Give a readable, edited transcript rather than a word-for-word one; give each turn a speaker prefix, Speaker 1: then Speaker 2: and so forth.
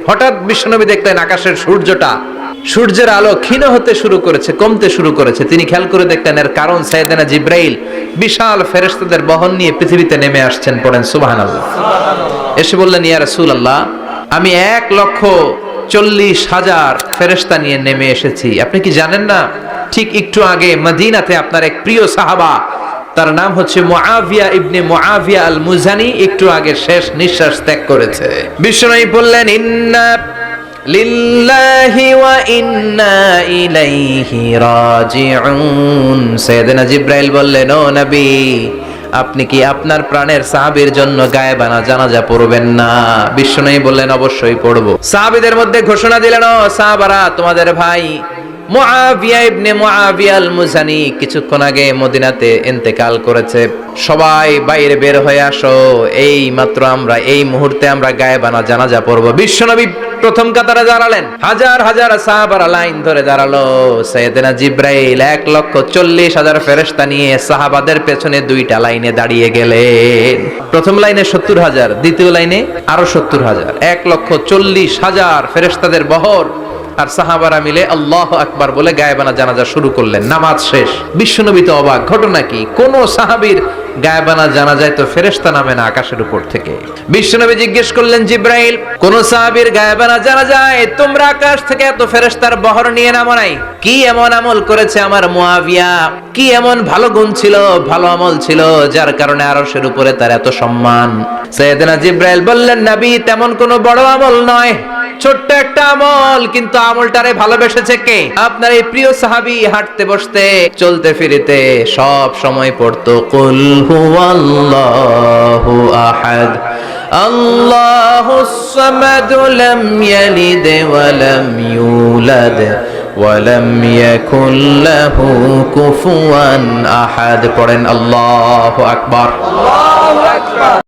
Speaker 1: হঠাৎ বিশ্বনবী দেখলেন আকাশের সূর্যের আলো ক্ষীণ হতে শুরু করেছে, কমতে শুরু করেছে। তিনি খেয়াল করে দেখলেন এর কারণ সাইয়েদনা জিব্রাইল বিশাল ফেরেশতাদের বহন নিয়ে পৃথিবীতে নেমে আসছেন। পড়েন সুবহানাল্লাহ। এসে বললেন, ইয়া রাসূলুল্লাহ, আমি 1,40,000 ফেরেশতা নিয়ে নেমে এসেছি। আপনি কি জানেন না, ঠিক একটু আগে মদিনাতে আপনার এক প্রিয় সাহাবা, তার নাম হচ্ছে মুআবিয়া ইবনে মুআবিয়া আল মুজানি, একটু আগে শেষ নিঃশ্বাস ত্যাগ করেছে। বিশ্বনবী বললেন, ইন্না লিল্লাহি ওয়া ইন্না ইলাইহি রাজিউন। সাইয়েদনা জিব্রাইল বললেন, ও নবী, আপনি কি আপনার প্রাণের সাহাবীর জন্য গায়েবানা জানাজা পড়বেন না? বিশ্বনবী বললেন, অবশ্যই পড়ব। সাহাবীদের মধ্যে ঘোষণা দিলেন, ও সাহাবারা, তোমাদের ভাই মুআবিয়া ইবনে মুআবিয়া আল মুজানি কিছুক্ষণ আগে মদিনাতে ইন্তেকাল করেছে। সবাই বাইরে বের হয়ে আসো, এই মাত্র আমরা এই মুহূর্তে আমরা গায়েবানা জানাজা পড়ব। বিশ্বনবী প্রথম কাতারে দাঁড়ালেন, হাজার হাজার সাহাবারা লাইন ধরে দাঁড়ালো। সাইয়েদনা জিব্রাইল 1,40,000 ফেরেশতা নিয়ে সাহাবাদের পেছনে দুইটা লাইনে দাঁড়িয়ে গেলেন। প্রথম লাইনে 70,000, দ্বিতীয় লাইনে আরো 70,000, 1,40,000 ফেরেশতাদের বহর। আর সাহাবারা মিলে আল্লাহু আকবার বলে গায়েবানা জানাজা শুরু করলেন। নামাজ শেষ। বিশ্বনবী তো অবাক, ঘটনা কি? কোন সাহাবীর গায়েবানা জানাজায় তো ফেরেশতা নামে না আকাশের উপর থেকে। বিশ্বনবী জিজ্ঞেস করলেন, জিব্রাইল, কোন সাহাবীর গায়েবানা জানাজায় তোমরা আকাশ থেকে এত ফেরেশতার বহর নিয়ে নামো নাই? কি এমন আমল করেছে আমার মুআবিয়া? কি এমন ভালো গুণ ছিল, ভালো আমল ছিল, যার কারণে আরশের উপরে তার এত সম্মান? সাইয়েদনা জিব্রাইল বললেন, নবী, তেমন কোনো বড় আমল নয়, ছোট্ট একটা আমল, কিন্তু আমলটারে ভালোবেসেছে কে? আপনার এই প্রিয় সাহাবী হাঁটতে বসতে চলতে ফিরিতে সব সময় পড়তো, কুল হুয়াল্লাহু আহাদ আল্লাহুস সামাদ লাম ইয়ালিদ ওয়া লাম ইউলাদ ওয়া লাম ইয়াকুল লাহু কুফুয়ান আহাদ। পড়েন আল্লাহু আকবার। আল্লাহু আকবার।